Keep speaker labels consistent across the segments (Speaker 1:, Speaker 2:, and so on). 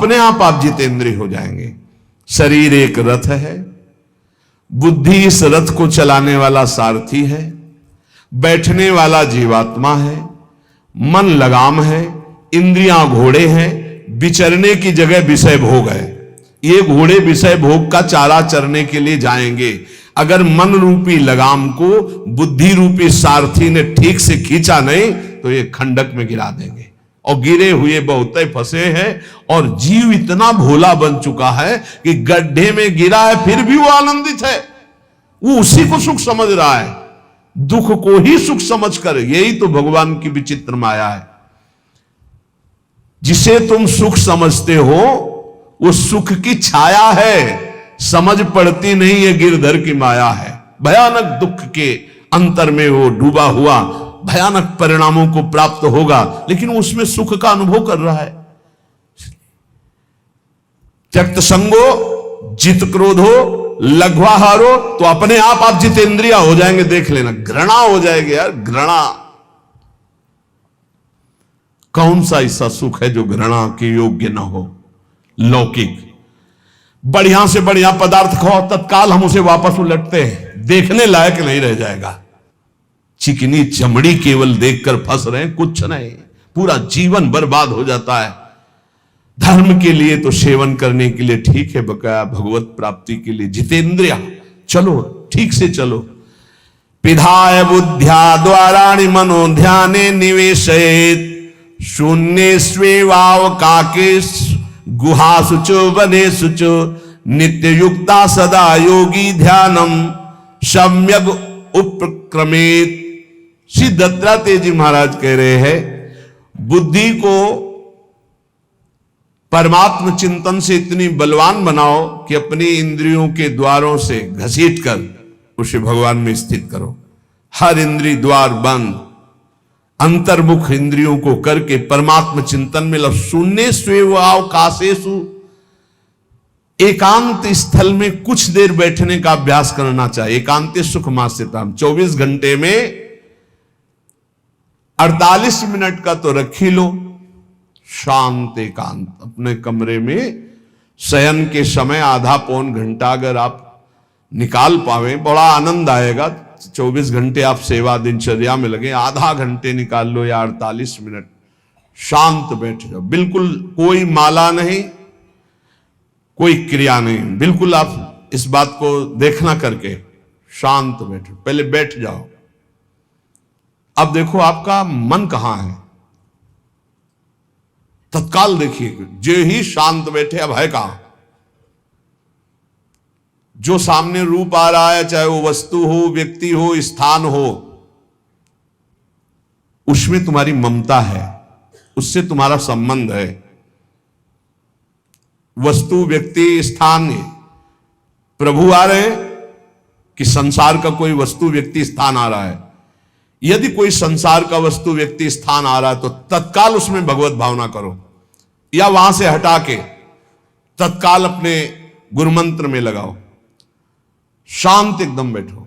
Speaker 1: अपने आप जितेंद्रिय हो जाएंगे। शरीर एक रथ है, बुद्धि इस रथ को चलाने वाला सारथी है, बैठने वाला जीवात्मा है, मन लगाम है, इंद्रियां घोड़े हैं, विचरने की जगह विषय भोग है। ये घोड़े विषय भोग का चारा चरने के लिए जाएंगे। अगर मन रूपी लगाम को बुद्धि रूपी सारथी ने ठीक से खींचा नहीं तो ये खंडक में गिरा देंगे। और गिरे हुए बहुत फंसे हैं, और जीव इतना भोला बन चुका है कि गड्ढे में गिरा है फिर भी वो आनंदित है। वो उसी को सुख समझ रहा है, दुख को ही सुख समझकर। यही तो भगवान की विचित्र माया है। जिसे तुम सुख समझते हो वो सुख की छाया है, समझ पड़ती नहीं है गिरधर की माया है। भयानक दुख के अंतर में वो डूबा हुआ भयानक परिणामों को प्राप्त होगा, लेकिन उसमें सुख का अनुभव कर रहा है। त्यक्त संगो जित क्रोधो लघ्वाहारो, तो अपने आप जितेंद्रिया हो जाएंगे। देख लेना, घृणा हो जाएगी यार, घृणा। कौन सा ऐसा सुख है जो घृणा के योग्य ना हो? लौकिक बढ़िया से बढ़िया पदार्थ खाओ, तत्काल हम उसे वापस उलटते हैं, देखने लायक नहीं रह जाएगा। चिकनी चमड़ी केवल देखकर फंस रहे हैं, कुछ नहीं, पूरा जीवन बर्बाद हो जाता है। धर्म के लिए तो सेवन करने के लिए ठीक है, बकाया भगवत प्राप्ति के लिए जितेंद्रिया चलो, ठीक से चलो। पिधाय बुद्ध्या द्वाराणि मनो ध्याने निवेशयेत्, शून्य स्वेवावकाके गुहासु च वनेषु च, नित्य युक्ता सदा योगी ध्यानम सम्यक उपक्रमेत। श्री दत्तात्रेय जी महाराज कह रहे हैं, बुद्धि को परमात्म चिंतन से इतनी बलवान बनाओ कि अपनी इंद्रियों के द्वारों से घसीट कर उसे भगवान में स्थित करो। हर इंद्रिय द्वार बंद, अंतर्मुख इंद्रियों को करके परमात्म चिंतन में लग। शून्य स्वेवावकाशेषु, एकांत स्थल में कुछ देर बैठने का अभ्यास करना चाहिए। एकांत सुख मास्यताम, 24 घंटे में 48 मिनट का तो रख ही लो शांत एकांत। अपने कमरे में शयन के समय आधा पौन घंटा अगर आप निकाल पावे, बड़ा आनंद आएगा। 24 घंटे आप सेवा दिनचर्या में लगे, आधा घंटे निकाल लो या 48 मिनट शांत बैठ जाओ। बिल्कुल कोई माला नहीं, कोई क्रिया नहीं, बिल्कुल आप इस बात को देखना करके शांत बैठो। पहले बैठ जाओ। अब देखो आपका मन कहां है, तत्काल देखिए। जो ही शांत बैठे, अब है कहां? जो सामने रूप आ रहा है, चाहे वो वस्तु हो, व्यक्ति हो, स्थान हो, उसमें तुम्हारी ममता है, उससे तुम्हारा संबंध है। वस्तु, व्यक्ति, स्थान, प्रभु आ रहे हैं कि संसार का कोई वस्तु, व्यक्ति, स्थान आ रहा है? यदि कोई संसार का वस्तु, व्यक्ति, स्थान आ रहा है तो तत्काल उसमें भगवत भावना करो, या वहां से हटा के तत्काल अपने गुरुमंत्र में लगाओ। शांत एकदम बैठो।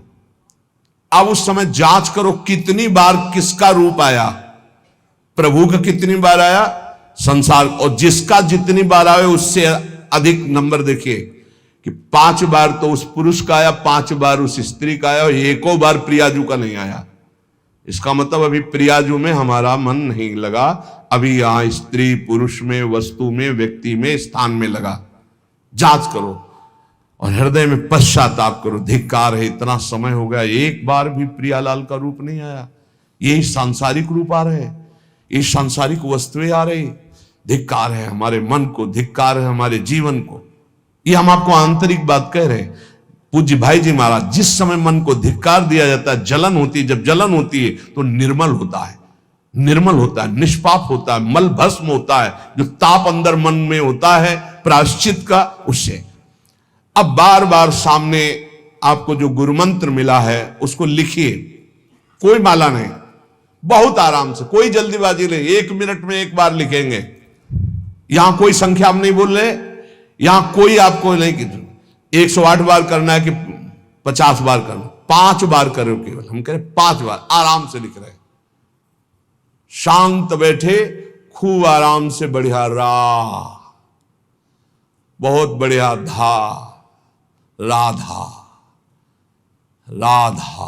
Speaker 1: अब उस समय जांच करो कितनी बार किसका रूप आया। प्रभु का कितनी बार आया, संसार, और जिसका जितनी बार आए उससे अधिक नंबर देखिए कि 5 बार तो उस पुरुष का आया, 5 बार उस स्त्री का आया, और एको बार प्रियाजू का नहीं आया। इसका मतलब अभी प्रियाजू में हमारा मन नहीं लगा, अभी यहां स्त्री पुरुष में, वस्तु में, व्यक्ति में, स्थान में लगा। जांच करो और हृदय में पश्चाताप करो। धिक्कार है, इतना समय हो गया, एक बार भी प्रियालाल का रूप नहीं आया। यही सांसारिक रूप आ रहे, ये सांसारिक वस्तुएं आ रही। धिक्कार है हमारे मन को, धिक्कार है हमारे जीवन को। ये हम आपको आंतरिक बात कह रहे हैं। पूज्य भाई जी महाराज, जिस समय मन को धिक्कार दिया जाता है, जलन होती है, जब जलन होती है तो निर्मल होता है, निर्मल होता है, निष्पाप होता है, मल भस्म होता है। जो ताप अंदर मन में होता है प्रायश्चित का, उससे। अब बार बार सामने आपको जो गुरुमंत्र मिला है उसको लिखिए। कोई माला नहीं, बहुत आराम से, कोई जल्दीबाजी नहीं, 1 मिनट में एक बार लिखेंगे। यहां कोई संख्या हम नहीं बोल रहे, यहां कोई आपको नहीं कि 108 बार करना है कि 50 बार करना, 5 बार करो केवल। हम कह रहे 5 बार आराम से लिख रहे हैं। शांत बैठे, खूब आराम से, बढ़िया रा बहुत बढ़िया, धा, राधा, राधा,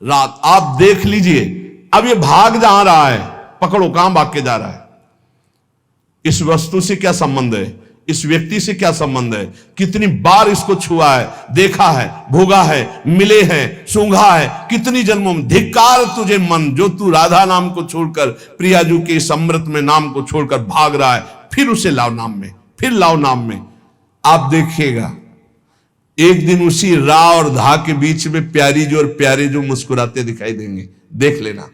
Speaker 1: रात। आप देख लीजिए, अब ये भाग जहां रहा है, पकड़ो, कहां भाग के जा रहा है? इस वस्तु से क्या संबंध है? इस व्यक्ति से क्या संबंध है? कितनी बार इसको छुआ है, देखा है, भोगा है, मिले हैं, सूंघा है, कितनी जन्मों में। धिक्कार तुझे मन, जो तू राधा नाम को छोड़कर, प्रियाजू के इस अमृत में नाम को छोड़कर भाग रहा है, फिर उसे लाओ नाम में, फिर लाओ नाम में। आप देखिएगा एक दिन उसी रा और धा के बीच में प्यारी जो और प्यारे जो मुस्कुराते दिखाई देंगे। देख लेना,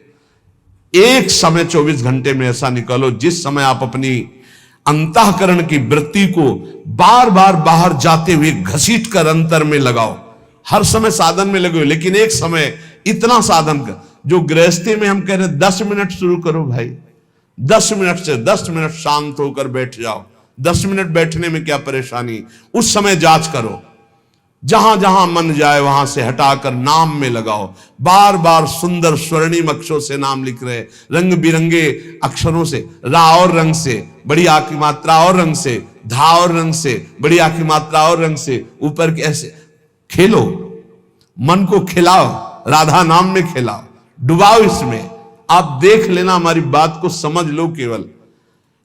Speaker 1: एक समय 24 घंटे में ऐसा निकालो जिस समय आप अपनी अंतःकरण की वृत्ति को बार बार बाहर जाते हुए घसीट कर अंतर में लगाओ। हर समय साधन में लगे हो, लेकिन एक समय इतना साधन कर, जो गृहस्थी में हम कह रहे 10 मिनट शुरू करो भाई, 10 मिनट से 10 मिनट शांत होकर बैठ जाओ। 10 मिनट बैठने में क्या परेशानी? उस समय जांच करो, जहां जहां मन जाए वहां से हटाकर नाम में लगाओ। बार बार सुंदर स्वर्णिम अक्षरों से नाम लिख रहे, रंग बिरंगे अक्षरों से, रा और रंग से, बड़ी आ की मात्रा और रंग से, धा और रंग से, बड़ी आ की मात्रा और रंग से, ऊपर के ऐसे खेलो, मन को खिलाओ, राधा नाम में खिलाओ, डुबाओ इसमें। आप देख लेना, हमारी बात को समझ लो। केवल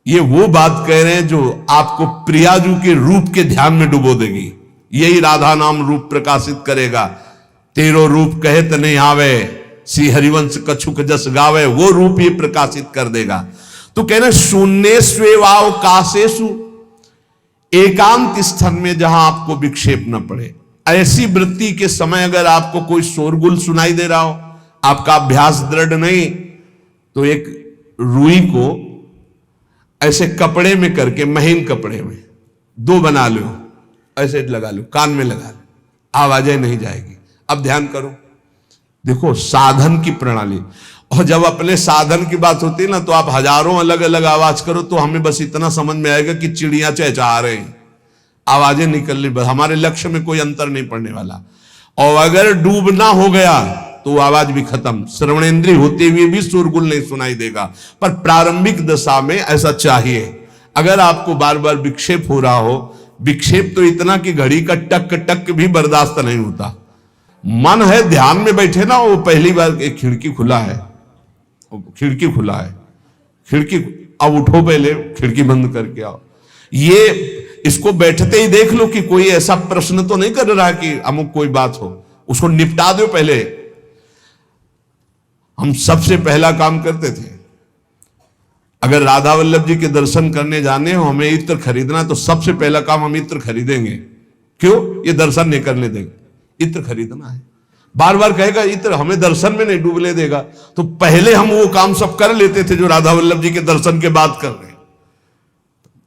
Speaker 1: ये वो बात कह रहे हैं जो आपको प्रियाजू के रूप के ध्यान में डुबो देगी। यही राधा नाम रूप प्रकाशित करेगा। तेरो रूप कहे त नहीं आवे, श्री हरिवंश कछुक जस गावे, वो रूप ये प्रकाशित कर देगा। तो कह रहे शून्य स्वेवाव काशेषु, एकांत स्थान में जहां आपको विक्षेप न पड़े। ऐसी वृत्ति के समय अगर आपको कोई शोरगुल सुनाई दे रहा हो, आपका अभ्यास दृढ़ नहीं, तो एक रुई को ऐसे कपड़े में करके, महीन कपड़े में 2 बना लो, ऐसे लगा लो, कान में लगा लो, आवाजें नहीं जाएगी। अब ध्यान करो, देखो साधन की प्रणाली। और जब अपने साधन की बात होती है ना, तो आप हजारों अलग अलग आवाज करो तो हमें बस इतना समझ में आएगा कि चिड़िया चहचहा रहे हैं, आवाजें निकल रही, हमारे लक्ष्य में कोई अंतर नहीं पड़ने वाला। और अगर डूबना हो गया तो आवाज भी खत्म, श्रवणेंद्रिय होते हुए भी शोरगुल नहीं सुनाई देगा। पर प्रारंभिक दशा में ऐसा चाहिए। अगर आपको बार बार विक्षेप हो रहा हो, विक्षेप तो इतना कि घड़ी का टक टक भी बर्दाश्त नहीं होता, मन है ध्यान में बैठे ना, वो पहली बार एक खिड़की खुला है, खिड़की खुला है, खिड़की, अब उठो, पहले खिड़की बंद करके आओ। ये इसको बैठते ही देख लो कि कोई ऐसा प्रश्न तो नहीं कर रहा कि अमुक कोई बात हो, उसको निपटा दो पहले। हम सबसे पहला काम करते थे, अगर राधा वल्लभ जी के दर्शन करने जाने हो, हमें इत्र खरीदना, तो सबसे पहला काम हम इत्र खरीदेंगे। क्यों? ये दर्शन नहीं करने देंगे, इत्र खरीदना है। बार बार कहेगा इत्र हमें दर्शन में नहीं डूबने देगा, तो पहले हम वो काम सब कर लेते थे जो राधा वल्लभ जी के दर्शन के बाद कर रहे हैं।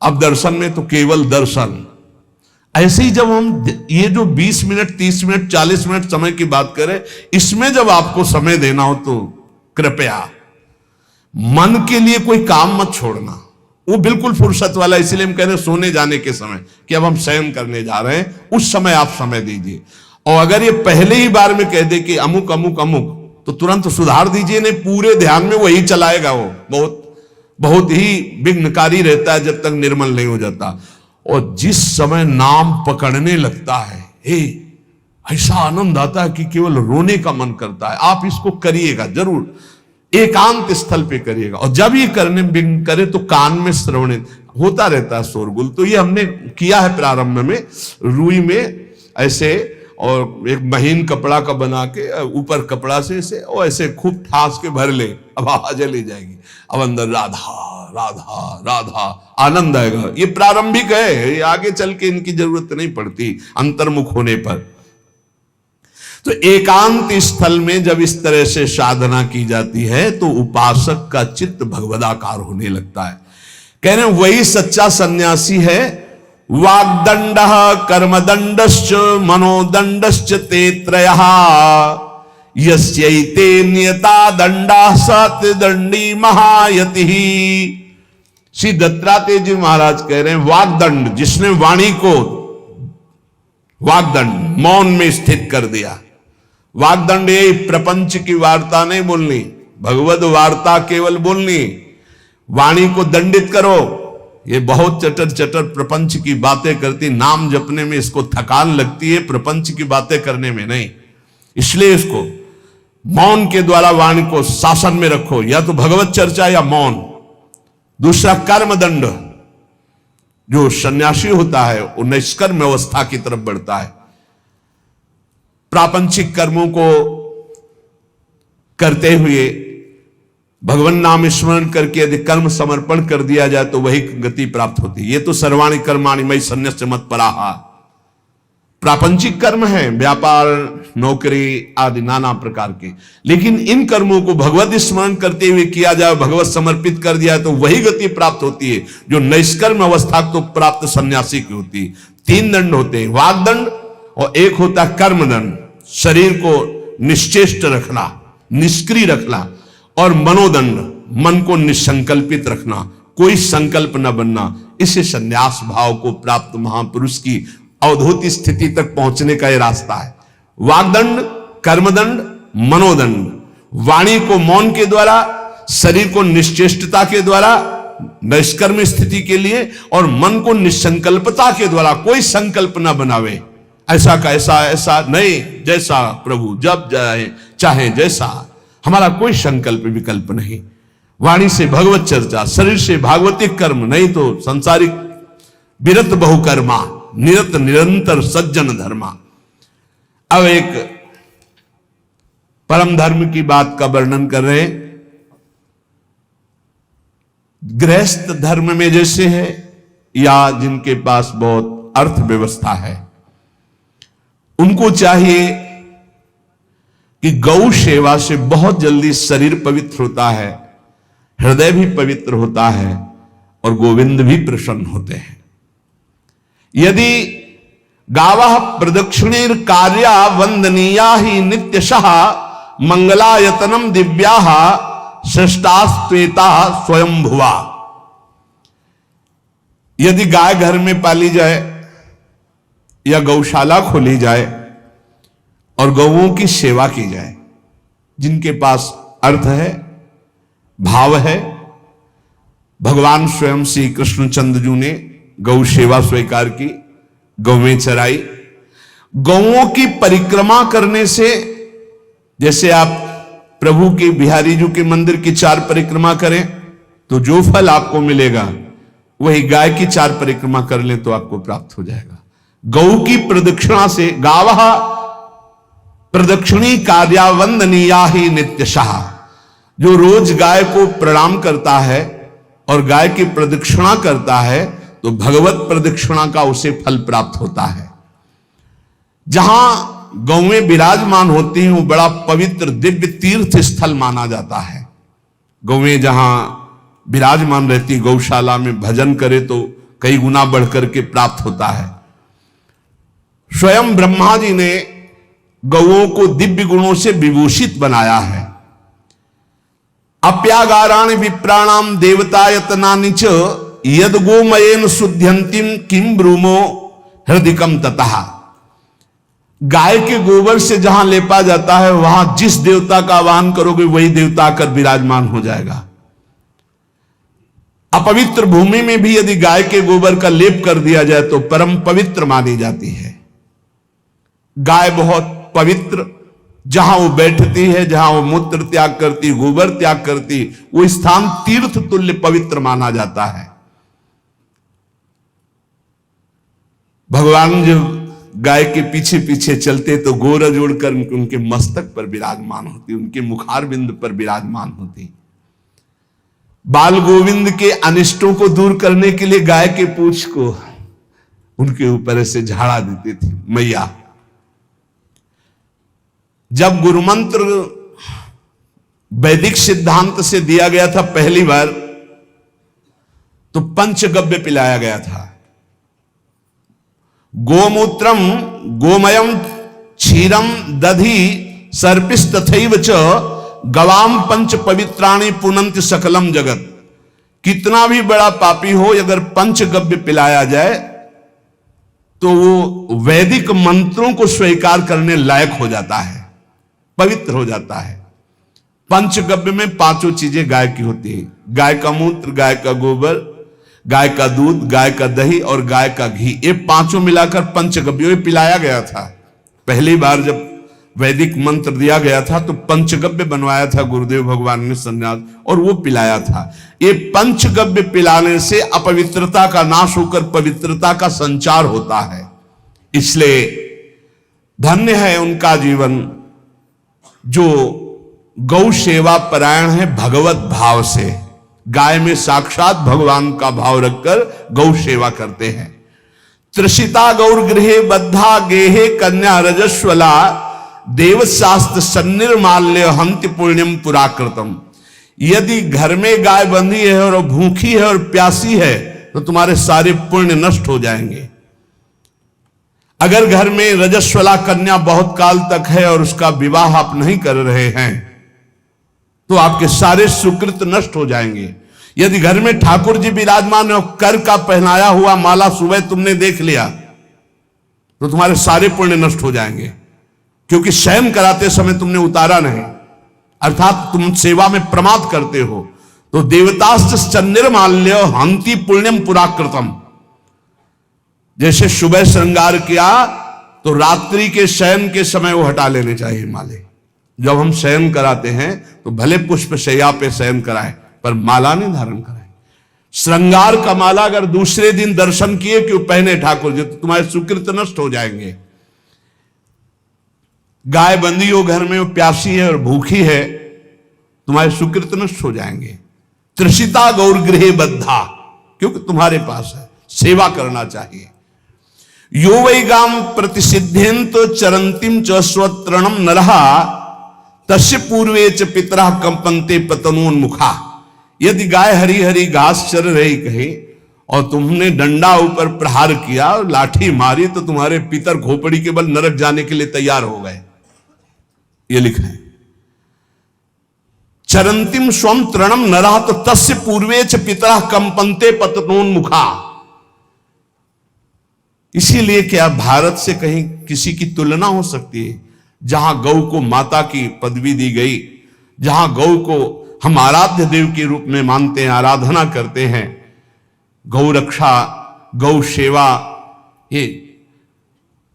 Speaker 1: अब दर्शन में तो केवल दर्शन। ऐसे ही जब हम ये जो 20 मिनट, 30 मिनट, 40 मिनट समय की बात करें, इसमें जब आपको समय देना हो तो कृपया मन के लिए कोई काम मत छोड़ना, वो बिल्कुल फुर्सत वाला। इसलिए हम कह रहे हैं सोने जाने के समय कि अब हम शयन करने जा रहे हैं, उस समय आप समय दीजिए। और अगर ये पहले ही बार में कह दे कि अमुक अमुक अमुक, तो तुरंत सुधार दीजिए, नहीं पूरे ध्यान में वही चलाएगा। वो बहुत बहुत ही विघ्नकारी रहता है जब तक निर्मल नहीं हो जाता। और जिस समय नाम पकड़ने लगता है, ऐसा आनंद आता है कि केवल रोने का मन करता है। आप इसको करिएगा जरूर, एकांत स्थल पे करिएगा। और जब ये करने बिन करे तो कान में श्रवण होता रहता है शोरगुल। तो ये हमने किया है प्रारंभ में, रुई में ऐसे, और एक महीन कपड़ा का बना के ऊपर कपड़ा से ऐसे और ऐसे खूब ठास के भर ले, अब आवाज ले जाएगी, अब अंदर राधा राधा राधा आनंद आएगा। ये प्रारंभिक है, ये आगे चल के इनकी जरूरत नहीं पड़ती अंतर्मुख होने पर। तो एकांत स्थल में जब इस तरह से साधना की जाती है तो उपासक का चित्त भगवदाकार होने लगता है। कह रहे हैं वही सच्चा सन्यासी है। वाग्दंड कर्मदंडश्च मनोदंडश्च ते त्रयः यस्यैते नियता दंडा सत्यदंडी महायतिः। श्री दत्तात्रेय जी महाराज कह रहे हैं वाग्दंड, जिसने वाणी को वाग्दंड मौन में स्थित कर दिया। वाग्दंड यही प्रपंच की वार्ता नहीं बोलनी, भगवद वार्ता केवल बोलनी। वाणी को दंडित करो, ये बहुत चटर चटर प्रपंच की बातें करती, नाम जपने में इसको थकान लगती है, प्रपंच की बातें करने में नहीं। इसलिए इसको मौन के द्वारा वाणी को शासन में रखो, या तो भगवत चर्चा या मौन। दूसरा कर्मदंड, जो सन्यासी होता है वो निष्कर्म अवस्था की तरफ बढ़ता है। प्रापंचिक कर्मों को करते हुए भगवान नाम स्मरण करके यदि कर्म समर्पण कर दिया जाए तो वही गति प्राप्त होती है। ये तो सर्वाणि कर्माणि मयि सन्न्यस्य मत्पराः, प्रापंचिक कर्म है, व्यापार, नौकरी आदि नाना प्रकार के। लेकिन इन कर्मों को भगवत स्मरण करते हुए किया जाए, भगवत समर्पित कर दिया तो वही गति प्राप्त होती है जो निष्कर्म अवस्था को प्राप्त सन्यासी की होती है। 3 दंड होते हैं, वाग्दंड और एक होता है कर्मदंड, शरीर को निश्चेष्ट रखना, निष्क्रिय रखना, और मनोदंड, मन को निसंकल्पित रखना, कोई संकल्प न बनना। इसे संन्यास भाव को प्राप्त महापुरुष की अवधूत स्थिति तक पहुंचने का यह रास्ता है। वाग्दंड, कर्मदंड, मनोदंड, वाणी को मौन के द्वारा, शरीर को निश्चेष्टता के द्वारा निष्कर्म स्थिति के लिए, और मन को निसंकल्पता के द्वारा, कोई संकल्प न बनावे, ऐसा का ऐसा, ऐसा नहीं, जैसा प्रभु जब चाहे जैसा, हमारा कोई संकल्प विकल्प नहीं। वाणी से भगवत चर्चा, शरीर से भागवतिक कर्म, नहीं तो संसारिक विरत बहुकर्मा, निरत निरंतर सज्जन धर्मा। अब एक परम धर्म की बात का वर्णन कर रहे हैं। गृहस्थ धर्म में जैसे है, या जिनके पास बहुत अर्थव्यवस्था है, उनको चाहिए कि गौ सेवा से बहुत जल्दी शरीर पवित्र होता है, हृदय भी पवित्र होता है, और गोविंद भी प्रसन्न होते हैं। यदि गावः प्रदक्षिणीर कार्या वंदनीया ही नित्यशः मंगलायतनम दिव्याः श्रेष्ठास्त्वेता स्वयंभुवा। यदि गाय घर में पाली जाए या गौशाला खोली जाए और गौओं की सेवा की जाए, जिनके पास अर्थ है, भाव है, भगवान स्वयं श्री कृष्णचंद्र जी ने गौ सेवा स्वीकार की, गौवें चराई। गौओं की परिक्रमा करने से, जैसे आप प्रभु के बिहारी जी के मंदिर की 4 परिक्रमा करें तो जो फल आपको मिलेगा, वही गाय की 4 परिक्रमा कर लें तो आपको प्राप्त हो जाएगा। गौ की प्रदक्षिणा से, गावः प्रदक्षिणी कार्या वंदनीया ही नित्यशः, जो रोज गाय को प्रणाम करता है और गाय की प्रदक्षिणा करता है तो भगवत प्रदक्षिणा का उसे फल प्राप्त होता है। जहां गौएं विराजमान होती हैं वो बड़ा पवित्र दिव्य तीर्थ स्थल माना जाता है। गौएं जहां विराजमान रहती, गौशाला में भजन करे तो कई गुना बढ़कर के प्राप्त होता है। स्वयं ब्रह्मा जी ने गौओं को दिव्य गुणों से विभूषित बनाया है। अप्यागाराणि विप्राणाम देवतायतनानि च यद गोमयेन शुद्ध्यंतिम किम ब्रूमो हृदिकम ततः। गाय के गोबर से जहां लेपा जाता है, वहां जिस देवता का आह्वान करोगे वही देवता आकर विराजमान हो जाएगा। अपवित्र भूमि में भी यदि गाय के गोबर का लेप कर दिया जाए तो परम पवित्र मानी जाती है। गाय बहुत पवित्र, जहां वो बैठती है, जहां वो मूत्र त्याग करती, गोबर त्याग करती, वो स्थान तीर्थ तुल्य पवित्र माना जाता है। भगवान जब गाय के पीछे पीछे चलते तो गोरा जोड़कर उनके मस्तक पर विराजमान होती, उनके मुखार बिंद पर विराजमान होती। बाल गोविंद के अनिष्टों को दूर करने के लिए गाय के पूंछ को उनके ऊपर से झाड़ा देती थी मैया। जब गुरुमंत्र वैदिक सिद्धांत से दिया गया था पहली बार, तो पंचगव्य पिलाया गया था। गोमूत्रम गोमयम क्षीरम दधि सर्पिस्तथैव च गवाम पंच पवित्राणि पुनंत सकलम जगत। कितना भी बड़ा पापी हो, अगर पंचगव्य पिलाया जाए तो वो वैदिक मंत्रों को स्वीकार करने लायक हो जाता है, पवित्र हो जाता है। पंचगव्य में 5 चीजें गाय की होती है। गाय का मूत्र, गाय का गोबर, गाय का दूध, गाय का दही और गाय का घी, ये पांचों मिलाकर पंचगव्य पिलाया गया था। पहली बार जब वैदिक मंत्र दिया गया था तो पंचगव्य बनवाया था गुरुदेव भगवान ने सन्यास, और वो पिलाया था। ये पंचगव्य पिलाने से अपवित्रता का नाश होकर पवित्रता का संचार होता है। इसलिए धन्य है उनका जीवन जो गौ सेवा परायण है, भगवत भाव से गाय में साक्षात भगवान का भाव रखकर गौ सेवा करते हैं। त्रिषिता गौर गृहे बद्धा गेहे कन्या रजस्वला देवशास्त्र सन्निर्माल्य हंति पुण्यम पुराकृतम। यदि घर में गाय बंधी है और भूखी है और प्यासी है तो तुम्हारे सारे पुण्य नष्ट हो जाएंगे। अगर घर में रजस्वला कन्या बहुत काल तक है और उसका विवाह आप नहीं कर रहे हैं तो आपके सारे सुकृत नष्ट हो जाएंगे। यदि घर में ठाकुर जी विराजमान है और कर का पहनाया हुआ माला सुबह तुमने देख लिया तो तुम्हारे सारे पुण्य नष्ट हो जाएंगे, क्योंकि शयन कराते समय तुमने उतारा नहीं, अर्थात तुम सेवा में प्रमाद करते हो। तो देवतास्त्र सन्निर्माल्य हंति पुण्यम पुराकृतम। जैसे सुबह श्रृंगार किया तो रात्रि के शयन के समय वो हटा लेने चाहिए माले। जब हम शयन कराते हैं तो भले पुष्प शैया पे शयन कराएं पर माला नहीं धारण कराएं। श्रृंगार का माला अगर दूसरे दिन दर्शन किए क्यों पहने ठाकुर जी तो तुम्हारे सुकृत नष्ट हो जाएंगे। गाय बंदी हो घर में, वो प्यासी है और भूखी है, तुम्हारे सुकृत नष्ट हो जाएंगे। त्रिषिता गौर गृहे बद्धा, क्योंकि तुम्हारे पास है, सेवा करना चाहिए। यो वै गाम प्रतिसिद्धेन तो चरंतिम च स्वतरणम नरहा तस्य पूर्वे च पितरा कंपन्ते पतनोन्मुखा। यदि गाय हरी हरी घास चर रही कहीं और तुमने डंडा ऊपर प्रहार किया और लाठी मारी तो तुम्हारे पितर खोपड़ी के बल नरक जाने के लिए तैयार हो गए। ये लिखा है चरंतिम स्वम तृणम नरहा तो तस्य पूर्वे च पितरा कंपन्ते पतनोन्मुखा। इसीलिए क्या भारत से कहीं किसी की तुलना हो सकती है जहां गौ को माता की पदवी दी गई, जहां गौ को हम आराध्य देव के रूप में मानते हैं, आराधना करते हैं। गौ रक्षा, गौ सेवा, ये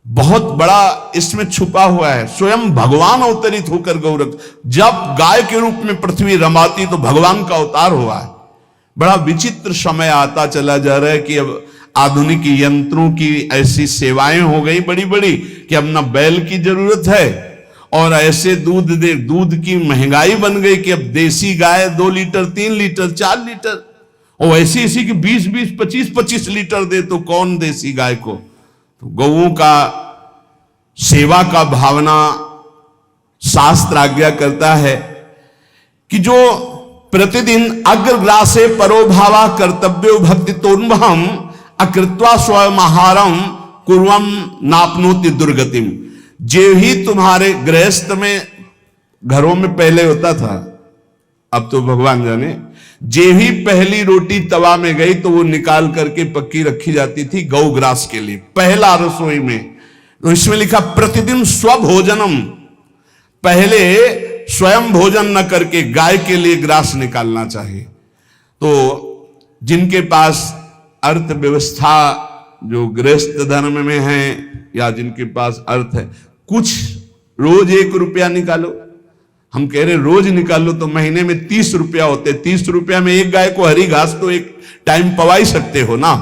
Speaker 1: बहुत बड़ा इसमें छुपा हुआ है। स्वयं भगवान अवतरित होकर गौ रक्षा, जब गाय के रूप में पृथ्वी रमाती तो भगवान का अवतार हुआ है। बड़ा विचित्र समय आता चला जा रहा है कि अब आधुनिक यंत्रों की ऐसी सेवाएं हो गई बड़ी बड़ी कि अब ना बैल की जरूरत है और ऐसे दूध की महंगाई बन गई कि अब देसी गाय 2 लीटर 3 लीटर 4 लीटर और ऐसी ऐसी कि 20-20 25-25 लीटर दे तो कौन देसी गाय को। तो गौओं का सेवा का भावना शास्त्र आज्ञा करता है कि जो प्रतिदिन अग्रग्रासे परोभावा कर्तव्यो भक्ति तोन्वहम अकृत्वा स्वयं आहारम कुर्वम नापनोति दुर्गतिम। जे ही तुम्हारे गृहस्थ में घरों में पहले होता था, अब तो भगवान जाने, जे ही पहली रोटी तवा में गई तो वो निकाल करके पक्की रखी जाती थी गौग्रास के लिए, पहला रसोई में। तो इसमें लिखा प्रतिदिन स्वभोजनम, पहले स्वयं भोजन न करके गाय के लिए ग्रास निकालना चाहिए। तो जिनके पास अर्थव्यवस्था जो गृहस्थ धर्म में है या जिनके पास अर्थ है, कुछ रोज 1 रुपया निकालो। हम कह रहे रोज निकालो तो महीने में 30 रुपया होते, 30 रुपया में एक गाय को हरी घास तो एक टाइम पवा ही सकते हो ना,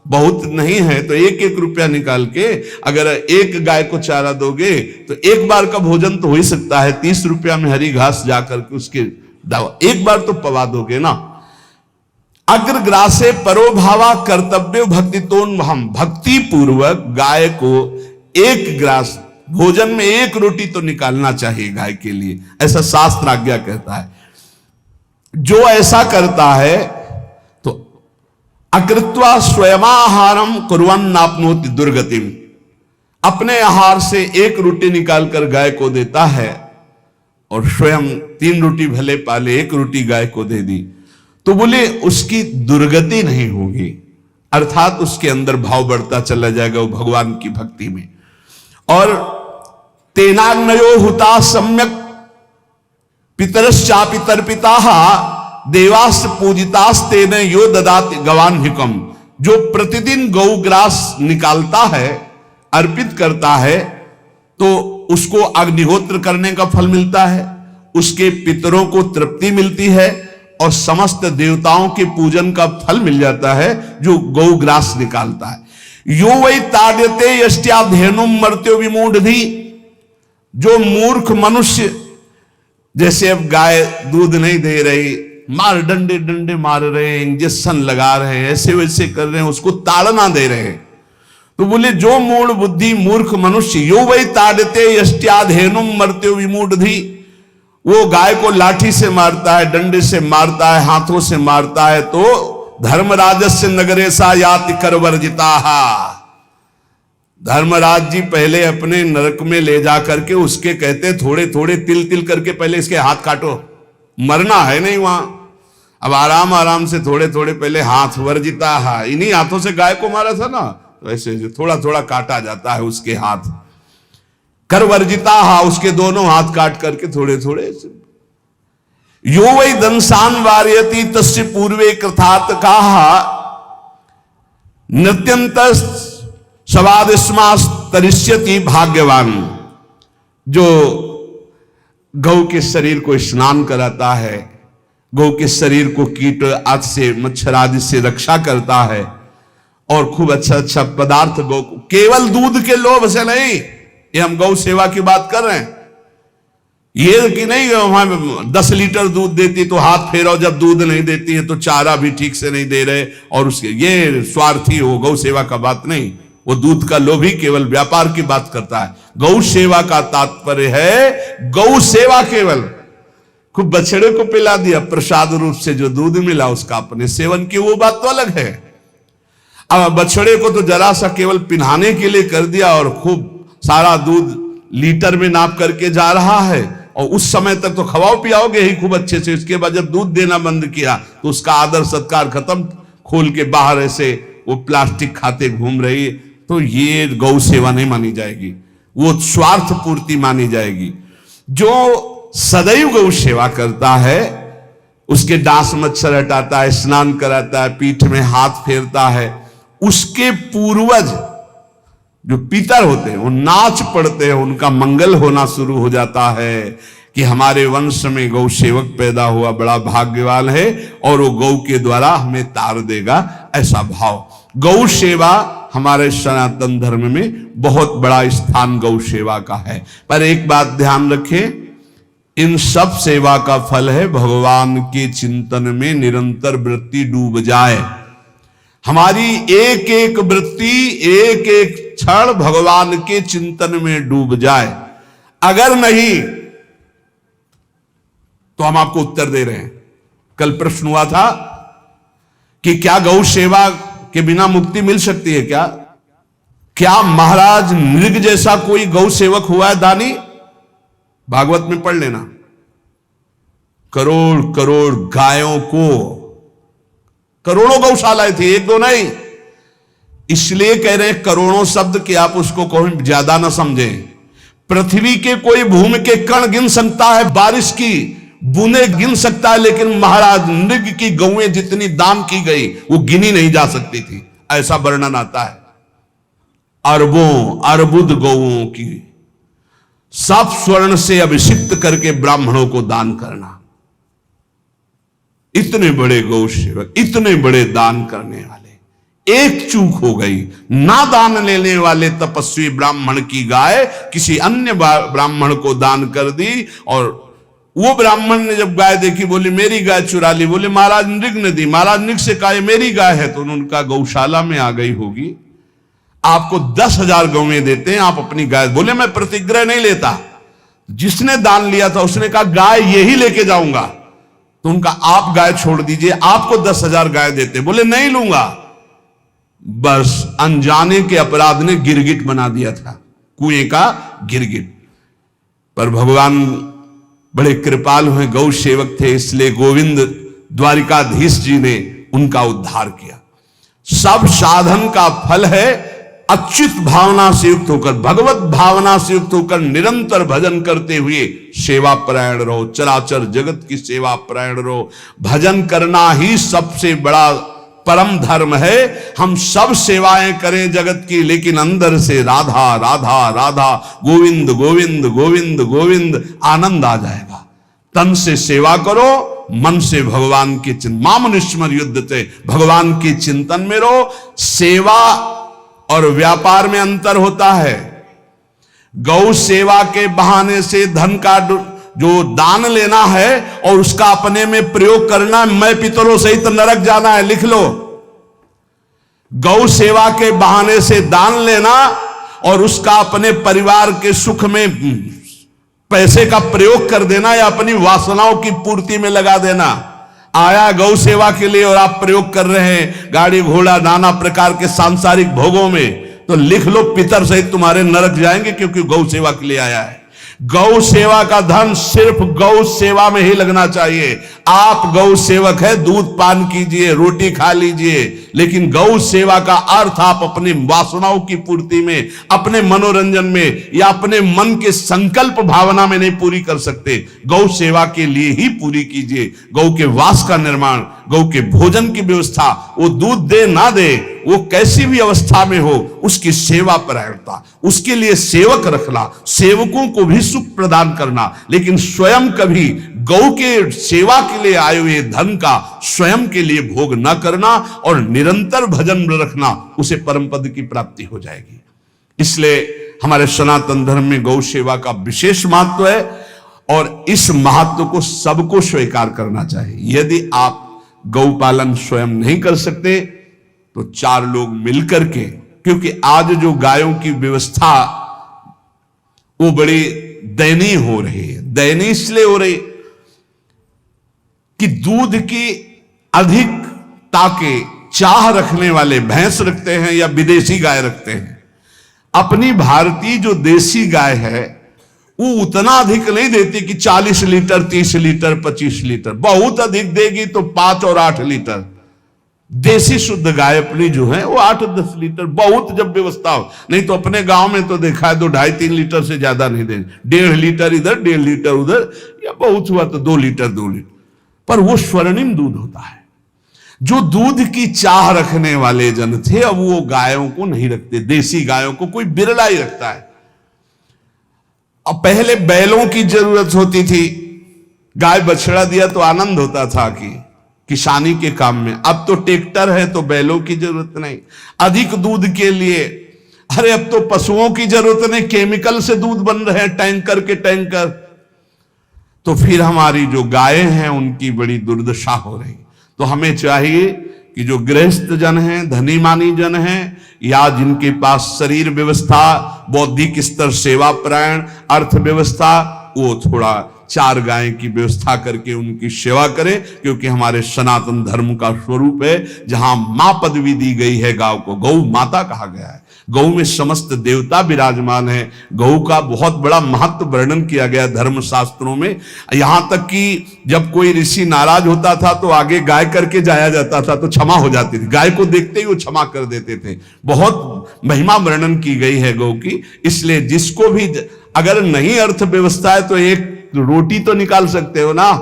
Speaker 1: बहुत नहीं है तो 1-1 रुपया निकाल के अगर एक गाय को चारा दोगे तो एक बार का भोजन तो हो ही सकता है। 30 रुपया में हरी घास जाकर के उसके दवा एक बार तो पवा दोगे ना। अग्रग्रासे परोभावा कर्तव्य भक्ति तोन, हम भक्ति पूर्वक गाय को 1 ग्रास भोजन में 1 रोटी तो निकालना चाहिए गाय के लिए, ऐसा शास्त्र आज्ञा कहता है। जो ऐसा करता है तो अकृत्वा स्वयमाहारम कुर्वन् नाप्नोति दुर्गतिम, अपने आहार से 1 रोटी निकालकर गाय को देता है और स्वयं 3 रोटी भले पाले 1 रोटी गाय को दे दी तो बोले उसकी दुर्गति नहीं होगी, अर्थात उसके अंदर भाव बढ़ता चला जाएगा वो भगवान की भक्ति में। और तेनाग्नयो हुता सम्यक पितरश्चापि तर्पिताः देवास पूजितास्ते न यो ददात गवान्हिकम, जो प्रतिदिन गौग्रास निकालता है, अर्पित करता है, तो उसको अग्निहोत्र करने का फल मिलता है, उसके पितरों को तृप्ति मिलती है और समस्त देवताओं के पूजन का फल मिल जाता है जो गौग्रास निकालता है। यो वै ताड्यते यष्ट्याधेनुम मर्त्यो विमूढ़धि, जो मूर्ख मनुष्य, जैसे अब गाय दूध नहीं दे रही, मार डंडे डंडे मार रहे हैं, इंजेक्शन लगा रहे हैं, ऐसे वैसे कर रहे हैं, उसको ताड़ना दे रहे हैं, तो बोले जो मूढ़ बुद्धि मूर्ख मनुष्य, यो वै ताड़ते यष्ट्याधेनुम मर्त्यो विमूढ़धि, वो गाय को लाठी से मारता है, डंडे से मारता है, हाथों से मारता है, तो धर्मराजस्य नगरेशा याति करवर्जिताहा, धर्मराज जी पहले अपने नरक में ले जा करके उसके कहते थोड़े थोड़े तिल तिल करके पहले इसके हाथ काटो, मरना है नहीं वहां, अब आराम आराम से थोड़े थोड़े पहले हाथ वर्जिताहा, इन्हीं हाथों से गाय को मारा था ना, तो ऐसे थोड़ा थोड़ा काटा जाता है उसके हाथ, कर वर्जिताहा, उसके दोनों हाथ काट करके थोड़े थोड़े। यो वै दंसान वार्यति तस्य पूर्वे कृतार्थ काहा, नृत्यंत सवादिस्मास्तरिष्यति भाग्यवान, जो गौ के शरीर को स्नान कराता है, गौ के शरीर को कीट आदि से मच्छर आदि से रक्षा करता है, और खूब अच्छा अच्छा पदार्थ गौ को, केवल दूध के लोभ से नहीं, ये हम गौ सेवा की बात कर रहे हैं, ये कि नहीं वहां 10 लीटर दूध देती तो हाथ फेरो, जब दूध नहीं देती है तो चारा भी ठीक से नहीं दे रहे, और उसके ये स्वार्थी हो, गौ सेवा का बात नहीं, वो दूध का लोभी केवल व्यापार की बात करता है। गौ सेवा का तात्पर्य है गौ सेवा, केवल खूब बछड़े को पिला दिया प्रसाद रूप से, जो दूध मिला उसका अपने सेवन की, वो बात तो अलग है। अब बछड़े को तो जरा सा केवल पिन्हाने के लिए कर दिया और खूब सारा दूध लीटर में नाप करके जा रहा है, और उस समय तक तो खवाओ पियाओगे ही खूब अच्छे से, उसके बाद जब दूध देना बंद किया तो उसका आदर सत्कार खत्म, खोल के बाहर ऐसे वो प्लास्टिक खाते घूम रही, तो ये गौ सेवा नहीं मानी जाएगी, वो स्वार्थ पूर्ति मानी जाएगी। जो सदैव गौ सेवा करता है, उसके डांस मच्छर हटाता है, स्नान कराता है, पीठ में हाथ फेरता है, उसके पूर्वज जो पितर होते हैं वो नाच पड़ते हैं, उनका मंगल होना शुरू हो जाता है कि हमारे वंश में गौ सेवक पैदा हुआ, बड़ा भाग्यवान है, और वो गौ के द्वारा हमें तार देगा, ऐसा भाव। गौ सेवा हमारे सनातन धर्म में बहुत बड़ा स्थान गौ सेवा का है। पर एक बात ध्यान रखें, इन सब सेवा का फल है भगवान के चिंतन में निरंतर वृत्ति डूब जाए, हमारी एक एक वृत्ति एक एक क्षण भगवान के चिंतन में डूब जाए। अगर नहीं तो हम आपको उत्तर दे रहे हैं। कल प्रश्न हुआ था कि क्या गौ सेवा के बिना मुक्ति मिल सकती है? क्या महाराज नृग जैसा कोई गौ सेवक हुआ है दानी? भागवत में पढ़ लेना, करोड़ करोड़ गायों को, करोड़ों गौशालाएं थी, एक दो नहीं, इसलिए कह रहे हैं करोड़ों शब्द कि आप उसको कहीं ज्यादा ना समझें। पृथ्वी के कोई भूमि के कण गिन सकता है, बारिश की बूंदे गिन सकता है, लेकिन महाराज नृग की गौएं जितनी दान की गई वो गिनी नहीं जा सकती थी, ऐसा वर्णन आता है। अरबों अर्बुद गौओं की सब स्वर्ण से अभिषिक्त करके ब्राह्मणों को दान करना, इतने बड़े गौ सेवक, इतने बड़े दान करने वाले, एक चूक हो गई, ना दान लेने वाले तपस्वी ब्राह्मण की गाय किसी अन्य ब्राह्मण को दान कर दी, और वो ब्राह्मण ने जब गाय देखी बोली मेरी गाय चुरा ली, बोले महाराज नृग ने दी। महाराज नृग से कहा मेरी गाय है, तो उनका गौशाला में आ गई होगी, आपको 10,000 गौएं देते हैं, आप अपनी गाय। बोले मैं प्रतिग्रह नहीं लेता, जिसने दान लिया था उसने कहा गाय यही लेके जाऊंगा, तो उनका आप गाय छोड़ दीजिए, आपको 10,000 गाय देते। बोले नहीं लूंगा। बस अनजाने के अपराध ने गिरगिट बना दिया था, कुएं का गिरगिट। पर भगवान बड़े कृपालु हैं, गौ सेवक थे, इसलिए गोविंद द्वारिकाधीश जी ने उनका उद्धार किया। सब साधन का फल है अच्युत भावना से युक्त होकर, भगवत भावना से युक्त होकर निरंतर भजन करते हुए सेवा परायण रहो, चराचर जगत की सेवा परायण रहो। भजन करना ही सबसे बड़ा परम धर्म है। हम सब सेवाएं करें जगत की, लेकिन अंदर से राधा राधा राधा, गोविंद गोविंद गोविंद गोविंद, आनंद आ जाएगा। तन से सेवा करो, मन से भगवान के चिंतन, मामनुष्मर युद्ध से, भगवान के चिंतन में रहो। सेवा और व्यापार में अंतर होता है। गौ सेवा के बहाने से धन का जो दान लेना है और उसका अपने में प्रयोग करना, मैं पितरों सहित नरक जाना है, लिख लो। गौ सेवा के बहाने से दान लेना और उसका अपने परिवार के सुख में पैसे का प्रयोग कर देना या अपनी वासनाओं की पूर्ति में लगा देना। आया गौ सेवा के लिए और आप प्रयोग कर रहे हैं गाड़ी घोड़ा नाना प्रकार के सांसारिक भोगों में, तो लिख लो पितर सहित तुम्हारे नरक जाएंगे, क्योंकि गौ सेवा के लिए आया है। गौ सेवा का धन सिर्फ गौ सेवा में ही लगना चाहिए। आप गौ सेवक है, दूध पान कीजिए, रोटी खा लीजिए, लेकिन गौ सेवा का अर्थ आप अपनी वासनाओं की पूर्ति में, अपने मनोरंजन में या अपने मन के संकल्प भावना में नहीं पूरी कर सकते। गौ सेवा के लिए ही पूरी कीजिए। गौ के वास का निर्माण, गौ के भोजन की व्यवस्था, वो दूध दे ना दे, वो कैसी भी अवस्था में हो, उसकी सेवा परायणता, उसके लिए सेवक रखना, सेवकों को भी सुख प्रदान करना, लेकिन स्वयं कभी गौ के सेवा के लिए आए हुए धन का स्वयं के लिए भोग न करना और निरंतर भजन रखना, उसे परम पद की प्राप्ति हो जाएगी। इसलिए हमारे सनातन धर्म में गौ सेवा का विशेष महत्व है और इस महत्व को सबको स्वीकार करना चाहिए। यदि आप गौ पालन स्वयं नहीं कर सकते तो 4 लोग मिलकर के, क्योंकि आज जो गायों की व्यवस्था वो बड़ी दयनीय हो रही है। दयनीय इसलिए हो रही कि दूध की अधिकता के चाह रखने वाले भैंस रखते हैं या विदेशी गाय रखते हैं। अपनी भारतीय जो देसी गाय है वो उतना अधिक नहीं देती कि 40 लीटर 30 लीटर 25 लीटर, बहुत अधिक देगी तो 5 और 8 लीटर। देसी शुद्ध गाय अपनी जो है वो 8-10 लीटर, बहुत जब व्यवस्था हो। नहीं तो अपने गांव में तो देखा है तो 2.5-3 लीटर से ज्यादा नहीं देंगे, 1.5 लीटर इधर 1.5 लीटर उधर, या बहुत हुआ तो 2 लीटर 2 लीटर, पर वो स्वर्णिम दूध होता है। जो दूध की चाह रखने वाले जन थे अब वो गायों को नहीं रखते, देसी गायों को कोई बिरला ही रखता है। अब पहले बैलों की जरूरत होती थी, गाय बछड़ा दिया तो आनंद होता था कि किसानी के काम में। अब तो ट्रैक्टर है तो बैलों की जरूरत नहीं। अधिक दूध के लिए अरे अब तो पशुओं की जरूरत नहीं, केमिकल से दूध बन रहे हैं, टैंकर के टैंकर। तो फिर हमारी जो गायें हैं उनकी बड़ी दुर्दशा हो रही। तो हमें चाहिए कि जो गृहस्थ जन हैं, धनी मानी जन हैं, या जिनके पास शरीर व्यवस्था, बौद्धिक स्तर सेवा परायण, अर्थव्यवस्था, वो थोड़ा 4 गाय की व्यवस्था करके उनकी सेवा करें, क्योंकि हमारे सनातन धर्म का स्वरूप है जहां मां पदवी दी गई है गांव को, गौ माता कहा गया है। गौ में समस्त देवता विराजमान है। गौ का बहुत बड़ा महत्व वर्णन किया गया धर्म शास्त्रों में। यहां तक कि जब कोई ऋषि नाराज होता था तो आगे गाय करके जाया जाता था तो क्षमा हो जाती थी, गाय को देखते ही वो क्षमा कर देते थे। बहुत महिमा वर्णन की गई है गौ की। इसलिए जिसको भी अगर नहीं अर्थव्यवस्था है तो एक रोटी तो निकाल सकते हो ना।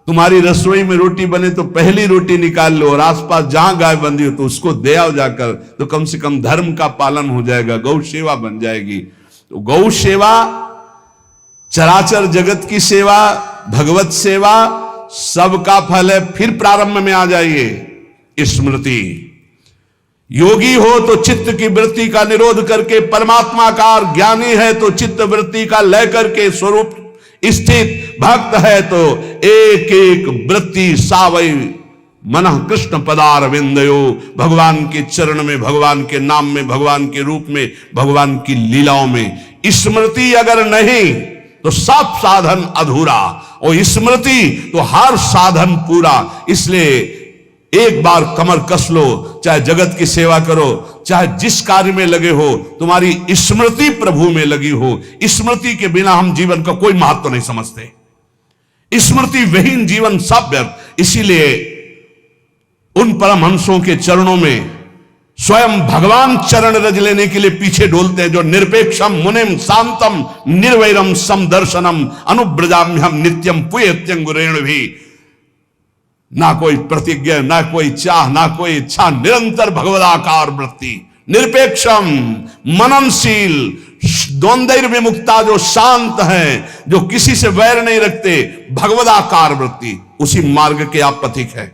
Speaker 1: तुम्हारी रसोई में रोटी बने तो पहली रोटी निकाल लो, और आसपास जहां गाय बंधी हो तो उसको दे आओ जाकर, तो कम से कम धर्म का पालन हो जाएगा, गौ सेवा बन जाएगी। तो गौ सेवा, चराचर जगत की सेवा, भगवत सेवा, सबका फल है। फिर प्रारंभ में आ जाइए स्मृति। योगी हो तो चित्त की वृत्ति का निरोध करके परमात्माकार, ज्ञानी है तो चित्त वृत्ति का लय करके स्वरूप स्थित, भक्त है तो एक एक वृत्ति सावई मनः कृष्ण पदार विंदयो। भगवान के चरण में, भगवान के नाम में, भगवान के रूप में, भगवान की लीलाओं में। स्मृति अगर नहीं तो सब साधन अधूरा, और स्मृति तो हर साधन पूरा। इसलिए एक बार कमर कस लो, चाहे जगत की सेवा करो, चाहे जिस कार्य में लगे हो, तुम्हारी स्मृति प्रभु में लगी हो। स्मृति के बिना हम जीवन का कोई महत्व नहीं समझते। स्मृति विहीन जीवन सब व्यर्थ। इसीलिए उन परमहंसों के चरणों में स्वयं भगवान चरण रज लेने के लिए पीछे डोलते हैं, जो निरपेक्षम मुनिम शांतम निर्वैरम समदर्शनम अनुब्रजाम्यम नित्यम पुयत्यंगुरेण भी। ना कोई प्रतिज्ञा, ना कोई चाह, ना कोई इच्छा, निरंतर भगवदाकार वृत्ति, निरपेक्षम मननशील, द्वंद्व विमुक्ता, जो शांत हैं, जो किसी से वैर नहीं रखते, भगवदाकार वृत्ति, उसी मार्ग के आप पथिक है।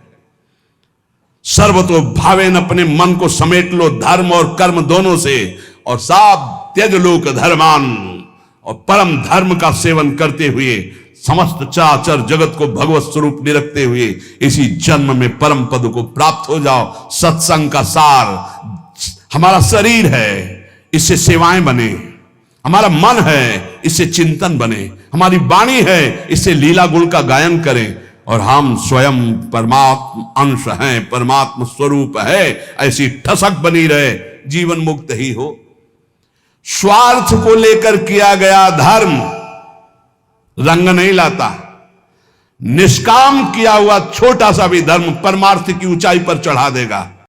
Speaker 1: सर्वतो भावेन, अपने मन को समेट लो धर्म और कर्म दोनों से, और साब त्यज लोक धर्मान, और परम धर्म का सेवन करते हुए समस्त चराचर जगत को भगवत स्वरूप निरखते हुए इसी जन्म में परम पद को प्राप्त हो जाओ। सत्संग का सार हमारा शरीर है, इससे सेवाएं बने, हमारा मन है, इससे चिंतन बने, हमारी वाणी है, इससे लीला गुण का गायन करें, और हम स्वयं परमात्म अंश हैं, परमात्म स्वरूप है, ऐसी ठसक बनी रहे, जीवन मुक्त ही हो। स्वार्थ को लेकर किया गया धर्म रंग नहीं लाता, निष्काम किया हुआ छोटा सा भी धर्म परमार्थ की ऊंचाई पर चढ़ा देगा।